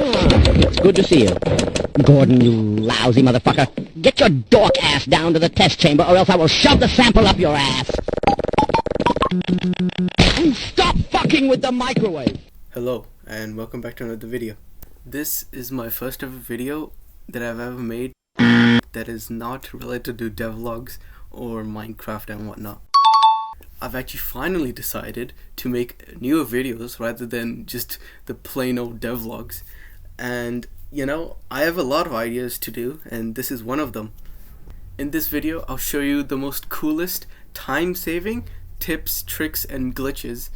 It's good to see you. Gordon, you lousy motherfucker. Get your dork ass down to the test chamber or else I will shove the sample up your ass. And stop fucking with the microwave. Hello, and welcome back to another video. This is my first ever video that I've ever made that is not related to devlogs or Minecraft and whatnot. I've actually finally decided to make newer videos rather than just the plain old devlogs. And you know, I have a lot of ideas to do, and this is one of them. In this video, I'll show you the most coolest time-saving tips, tricks, and glitches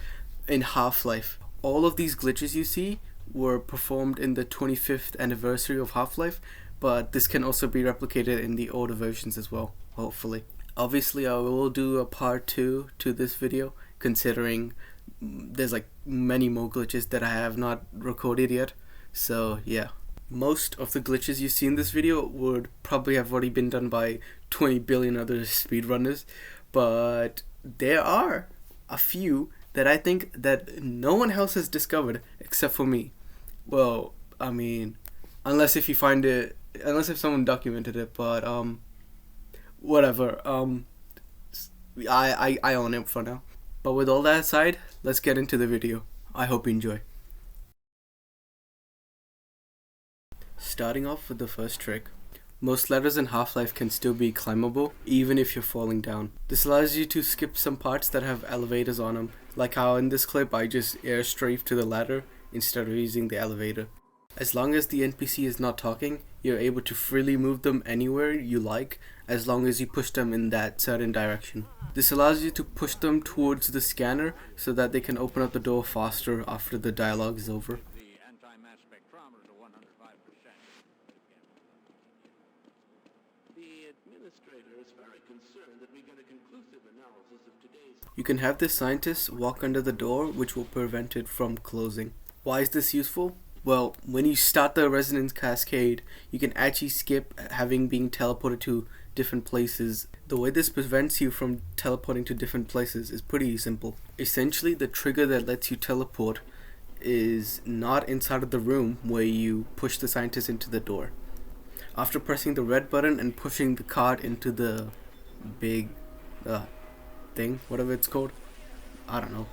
in Half-Life. All of these glitches you see were performed in the 25th anniversary of Half-Life, but this can also be replicated in the older versions as well, hopefully. Obviously, I will do a part 2 to this video, considering there's like many more glitches that I have not recorded yet. So yeah, most of the glitches you see in this video would probably have already been done by 20 billion other speedrunners, but there are a few that I think that no one else has discovered except for me. Well, I mean, unless if someone documented it, but whatever. I own it for now. But with all that aside, let's get into the video. I hope you enjoy. Starting off with the first trick. Most ladders in Half-Life can still be climbable, even if you're falling down. This allows you to skip some parts that have elevators on them, like how in this clip I just air strafed to the ladder instead of using the elevator. As long as the NPC is not talking, you're able to freely move them anywhere you like, as long as you push them in that certain direction. This allows you to push them towards the scanner so that they can open up the door faster after the dialogue is over. You can have the scientists walk under the door, which will prevent it from closing. Why is this useful? Well, when you start the resonance cascade, you can actually skip having being teleported to different places. The way this prevents you from teleporting to different places is pretty simple. Essentially, the trigger that lets you teleport is not inside of the room where you push the scientist into the door. After pressing the red button and pushing the card into the big thing, whatever it's called, I don't know.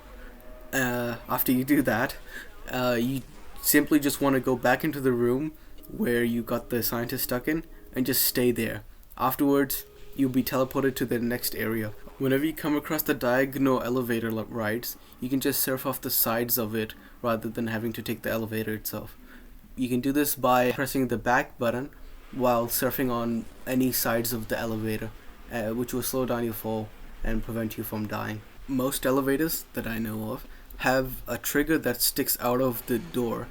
After you do that, you simply just want to go back into the room where you got the scientist stuck in and just stay there. Afterwards, you'll be teleported to the next area. Whenever you come across the diagonal elevator rides, you can just surf off the sides of it rather than having to take the elevator itself. You can do this by pressing the back button while surfing on any sides of the elevator, which will slow down your fall and prevent you from dying. Most elevators that I know of have a trigger that sticks out of the door,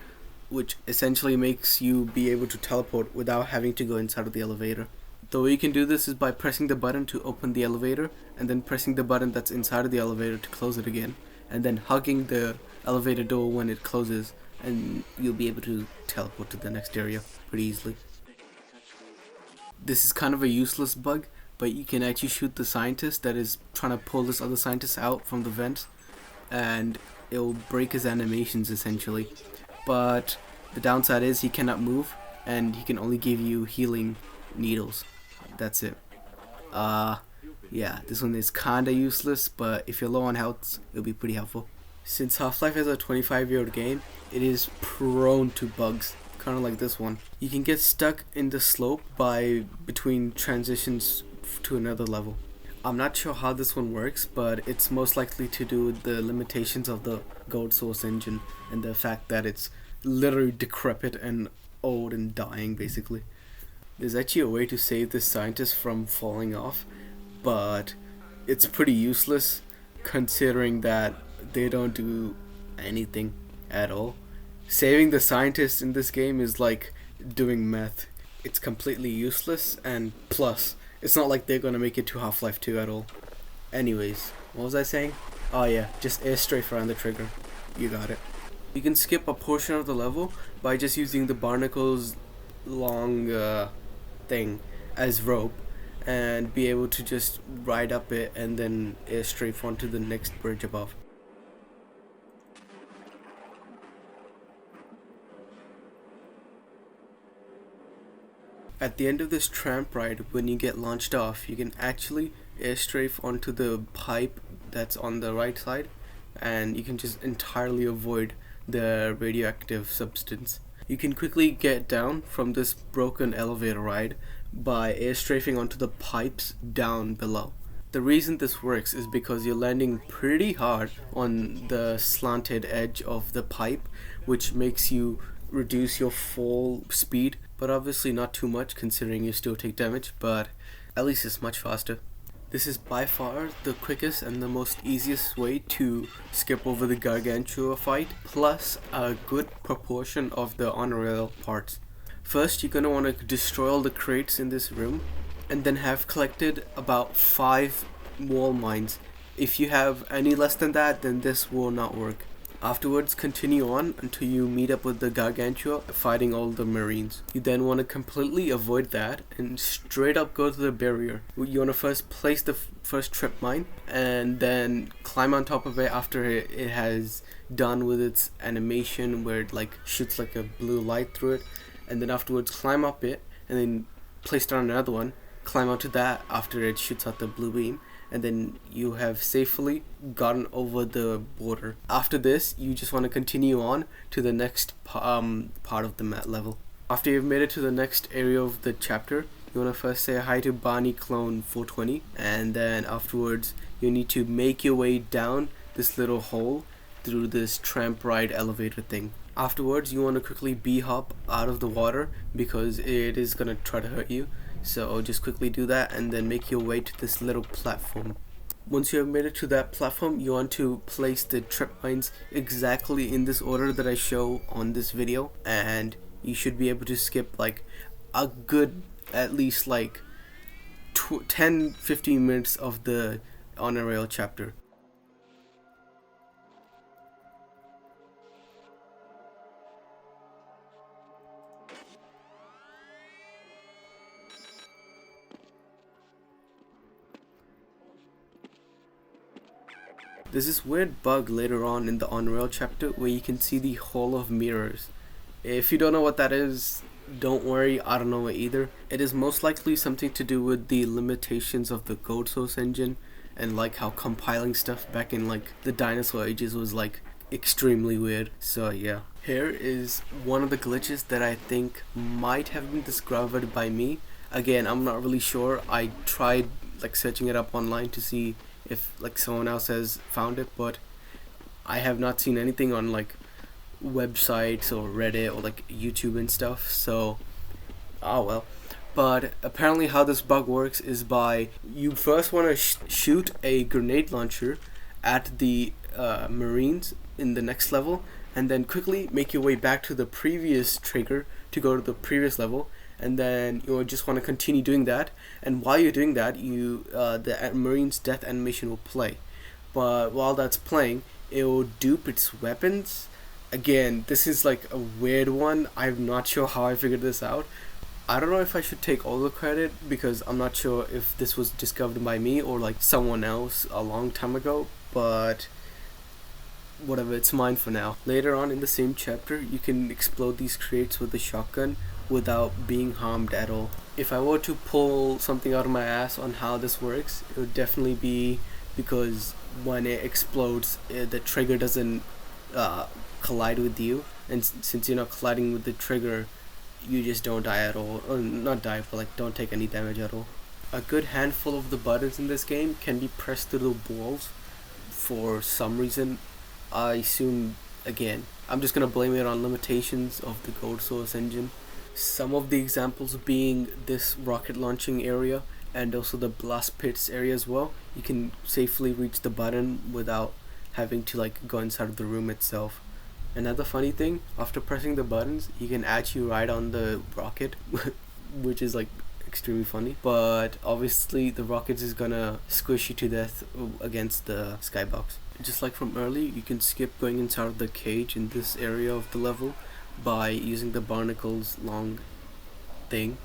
which essentially makes you be able to teleport without having to go inside of the elevator. The way you can do this is by pressing the button to open the elevator and then pressing the button that's inside of the elevator to close it again, and then hugging the elevator door when it closes, and you'll be able to teleport to the next area pretty easily. This is kind of a useless bug, but you can actually shoot the scientist that is trying to pull this other scientist out from the vent, and it'll break his animations essentially. But the downside is he cannot move, and he can only give you healing needles. That's it. Yeah, this one is kinda useless, but if you're low on health, it'll be pretty helpful. Since Half-Life is a 25-year-old game, it is prone to bugs, kinda like this one. You can get stuck in the slope between transitions to another level. I'm not sure how this one works, but it's most likely to do with the limitations of the Gold Source engine and the fact that it's literally decrepit and old and dying basically. There's actually a way to save this scientist from falling off, but it's pretty useless considering that they don't do anything at all. Saving the scientist in this game is like doing meth. It's completely useless, and plus, it's not like they're gonna make it to Half-Life 2 at all. Anyways, what was I saying? Oh yeah, just air strafe around the trigger. You got it. You can skip a portion of the level by just using the barnacle's long thing as rope and be able to just ride up it and then air strafe onto the next bridge above. At the end of this tramp ride, when you get launched off, you can actually airstrafe onto the pipe that's on the right side, and you can just entirely avoid the radioactive substance. You can quickly get down from this broken elevator ride by airstrafing onto the pipes down below. The reason this works is because you're landing pretty hard on the slanted edge of the pipe, which makes you reduce your fall speed, but obviously not too much considering you still take damage, but at least it's much faster. This is by far the quickest and the most easiest way to skip over the Gargantua fight, plus a good proportion of the on-rail parts. First, you're going to want to destroy all the crates in this room, and then have collected about 5 wall mines. If you have any less than that, then this will not work. Afterwards, continue on until you meet up with the Gargantua fighting all the marines. You then want to completely avoid that and straight up go to the barrier. You want to first place the first trip mine and then climb on top of it after it has done with its animation where it like shoots like a blue light through it, and then afterwards climb up it and then place down another one, climb onto that after it shoots out the blue beam, and then you have safely gotten over the border. After this, you just want to continue on to the next part of the map level. After you've made it to the next area of the chapter, you want to first say hi to Barney Clone 420, and then afterwards you need to make your way down this little hole through this tramp ride elevator thing. Afterwards, you want to quickly b-hop out of the water because it is going to try to hurt you. So just quickly do that and then make your way to this little platform. Once you have made it to that platform, you want to place the trip mines exactly in this order that I show on this video, and you should be able to skip like a good at least like 10-15 minutes of the on a rail chapter. There's this weird bug later on in the on-rail chapter where you can see the Hall of Mirrors. If you don't know what that is, don't worry, I don't know it either. It is most likely something to do with the limitations of the code source engine, and like how compiling stuff back in like the dinosaur ages was like extremely weird. So yeah. Here is one of the glitches that I think might have been discovered by me. Again, I'm not really sure. I tried like searching it up online to see if like someone else has found it, but I have not seen anything on like websites or Reddit or like YouTube and stuff, so oh well. But apparently how this bug works is by you first want to shoot a grenade launcher at the marines in the next level, and then quickly make your way back to the previous trigger to go to the previous level, and then you just want to continue doing that, and while you're doing that, the marine's death animation will play. But while that's playing, it will dupe its weapons. Again, this is like a weird one. I'm not sure how I figured this out. I don't know if I should take all the credit because I'm not sure if this was discovered by me or like someone else a long time ago, but whatever, it's mine for now. Later on in the same chapter, you can explode these crates with a shotgun without being harmed at all. If I were to pull something out of my ass on how this works, it would definitely be because when it explodes, the trigger doesn't collide with you, and since you're not colliding with the trigger, you just don't die at all, or not die, but like don't take any damage at all. A good handful of the buttons in this game can be pressed through the walls for some reason. I assume, again, I'm just gonna blame it on limitations of the code source engine. Some of the examples being this rocket launching area and also the blast pits area as well. You can safely reach the button without having to like go inside of the room itself. Another funny thing, after pressing the buttons, you can actually ride on the rocket, which is like extremely funny, but obviously the rocket is gonna squish you to death against the skybox. Just like from earlier, you can skip going inside of the cage in this area of the level by using the barnacles long thing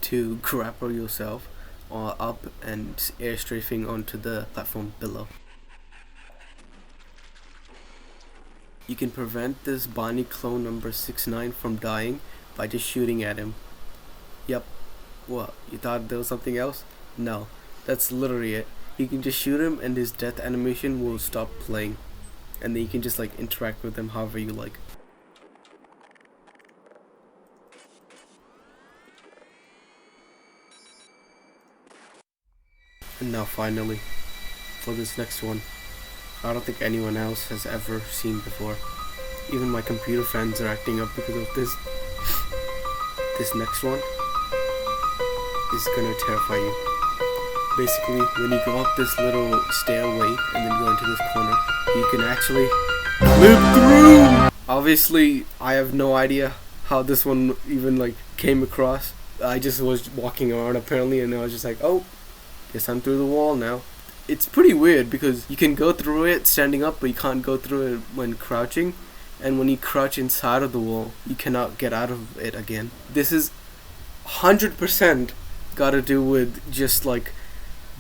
to grapple yourself up and airstrafing onto the platform below. You can prevent this Barney clone number 69 from dying by just shooting at him. Yep, What, you thought there was something else? No, that's literally it. You can just shoot him and his death animation will stop playing. And then you can just like interact with him however you like. And now finally, for this next one, I don't think anyone else has ever seen before. Even my computer friends are acting up because of this. This next one is gonna terrify you. Basically, when you go up this little stairway and then go into this corner, you can actually live through! Obviously, I have no idea how this one even like came across. I just was walking around apparently and I was just like, oh, guess I'm through the wall now. It's pretty weird because you can go through it standing up, but you can't go through it when crouching. And when you crouch inside of the wall, you cannot get out of it again. This is 100% got to do with just like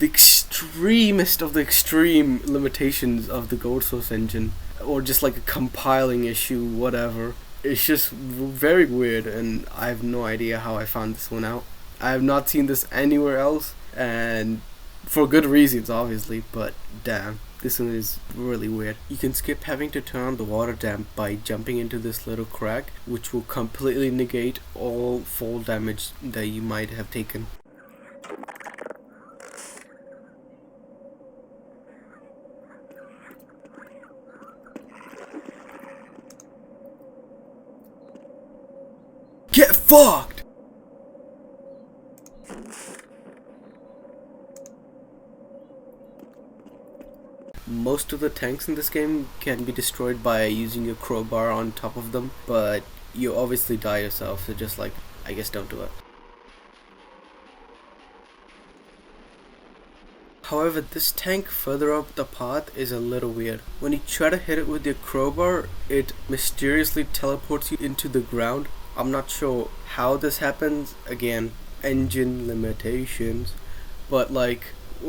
the extremest of the extreme limitations of the Gold Source engine, or just like a compiling issue, whatever. It's just very weird, and I have no idea how I found this one out. I have not seen this anywhere else, and for good reasons obviously, but damn, this one is really weird. You can skip having to turn on the water dam by jumping into this little crack, which will completely negate all fall damage that you might have taken. Get fucked! Most of the tanks in this game can be destroyed by using a crowbar on top of them, but you obviously die yourself, so just like, I guess don't do it. However, this tank further up the path is a little weird. When you try to hit it with your crowbar, it mysteriously teleports you into the ground. I'm not sure how this happens, again, engine limitations, but like,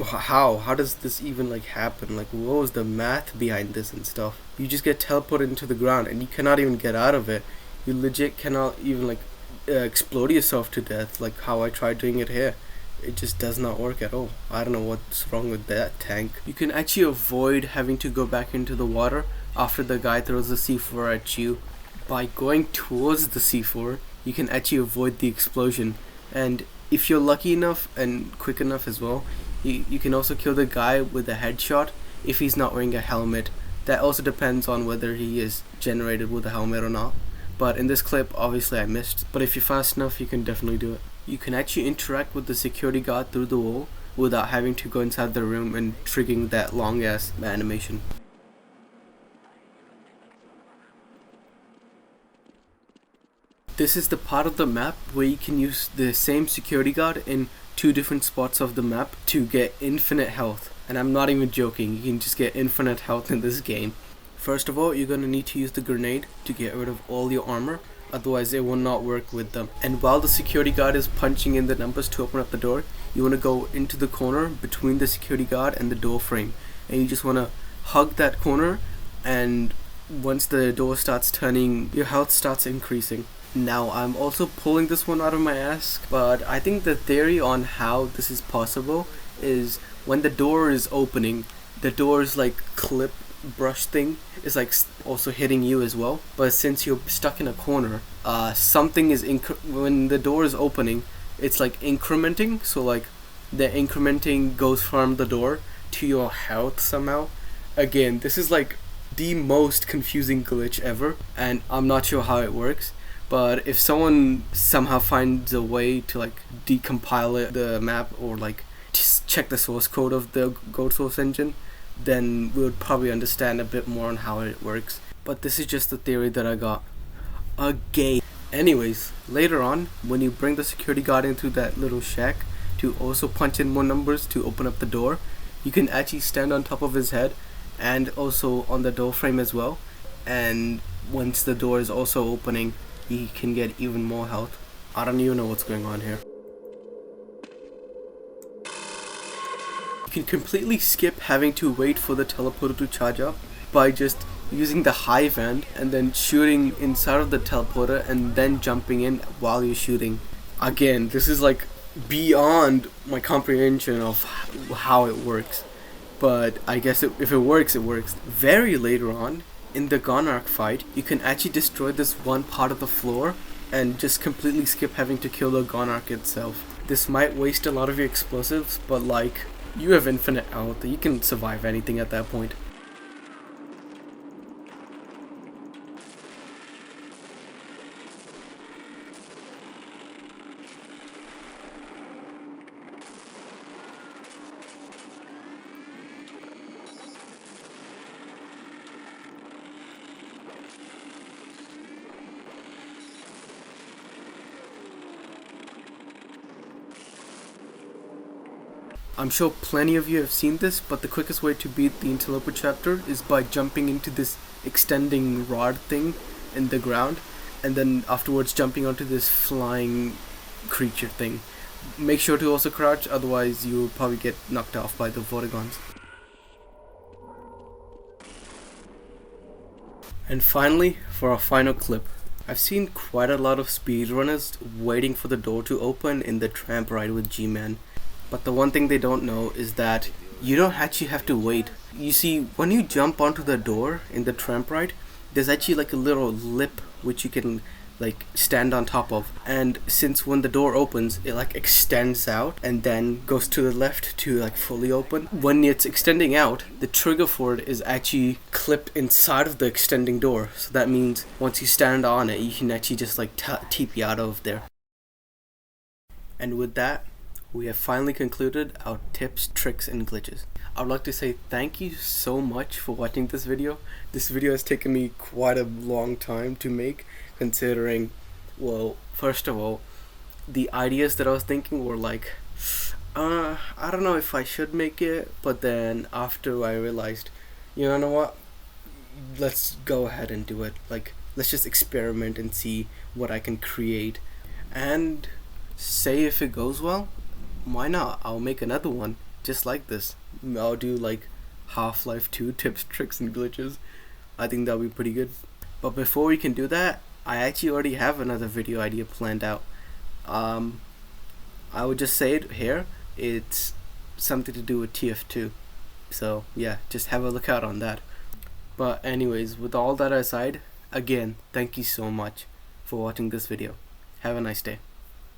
how does this even like happen? Like, what was the math behind this and stuff? You just get teleported into the ground and you cannot even get out of it. You legit cannot even like explode yourself to death like how I tried doing it here. It just does not work at all. I don't know what's wrong with that tank. You can actually avoid having to go back into the water after the guy throws the C4 at you. By going towards the C4, you can actually avoid the explosion, and if you're lucky enough and quick enough as well, you can also kill the guy with a headshot if he's not wearing a helmet. That also depends on whether he is generated with a helmet or not, but in this clip obviously I missed, but if you're fast enough you can definitely do it. You can actually interact with the security guard through the wall without having to go inside the room and triggering that long ass animation. This is the part of the map where you can use the same security guard in 2 different spots of the map to get infinite health. And I'm not even joking, you can just get infinite health in this game. First of all, you're going to need to use the grenade to get rid of all your armor, otherwise it will not work with them. And while the security guard is punching in the numbers to open up the door, you want to go into the corner between the security guard and the door frame. And you just want to hug that corner, and once the door starts turning, your health starts increasing. Now, I'm also pulling this one out of my ass, but I think the theory on how this is possible is when the door is opening, the door's like clip brush thing is like also hitting you as well. But since you're stuck in a corner, something is when the door is opening, it's like incrementing. So like the incrementing goes from the door to your health somehow. Again, this is like the most confusing glitch ever, and I'm not sure how it works. But if someone somehow finds a way to like decompile it, the map, or like just check the source code of the Gold Source engine, then we would probably understand a bit more on how it works. But this is just the theory that I got. Okay. Anyways, later on, when you bring the security guard into that little shack to also punch in more numbers to open up the door, you can actually stand on top of his head and also on the door frame as well. And once the door is also opening, he can get even more health. I don't even know what's going on here. You can completely skip having to wait for the teleporter to charge up by just using the hive end and then shooting inside of the teleporter and then jumping in while you're shooting. Again, this is like beyond my comprehension of how it works. But I guess if it works, it works. Very later on, in the Gonarch fight, you can actually destroy this one part of the floor and just completely skip having to kill the Gonarch itself. This might waste a lot of your explosives, but like, you have infinite health, you can survive anything at that point. I'm sure plenty of you have seen this, but the quickest way to beat the Interloper chapter is by jumping into this extending rod thing in the ground, and then afterwards jumping onto this flying creature thing. Make sure to also crouch, otherwise you'll probably get knocked off by the Vortigons. And finally, for our final clip. I've seen quite a lot of speedrunners waiting for the door to open in the tramp ride with G-Man. But the one thing they don't know is that you don't actually have to wait. You see, when you jump onto the door in the tramp ride, there's actually like a little lip which you can like stand on top of. And since when the door opens, it like extends out and then goes to the left to like fully open. When it's extending out, the trigger for it is actually clipped inside of the extending door. So that means once you stand on it, you can actually just like TP out of there. And with that, we have finally concluded our tips, tricks, and glitches. I would like to say thank you so much for watching this video. This video has taken me quite a long time to make, considering, well, first of all, the ideas that I was thinking were like, I don't know if I should make it, but then after I realized, you know what, let's go ahead and do it. Like, let's just experiment and see what I can create. And say if it goes well, why not? I'll make another one just like this. I'll do like Half-Life 2 tips, tricks, and glitches. I think that'll be pretty good. But before we can do that, I actually already have another video idea planned out. I would just say it here. It's something to do with TF2. So yeah, just have a look out on that. But anyways, with all that aside, again, thank you so much for watching this video. Have a nice day.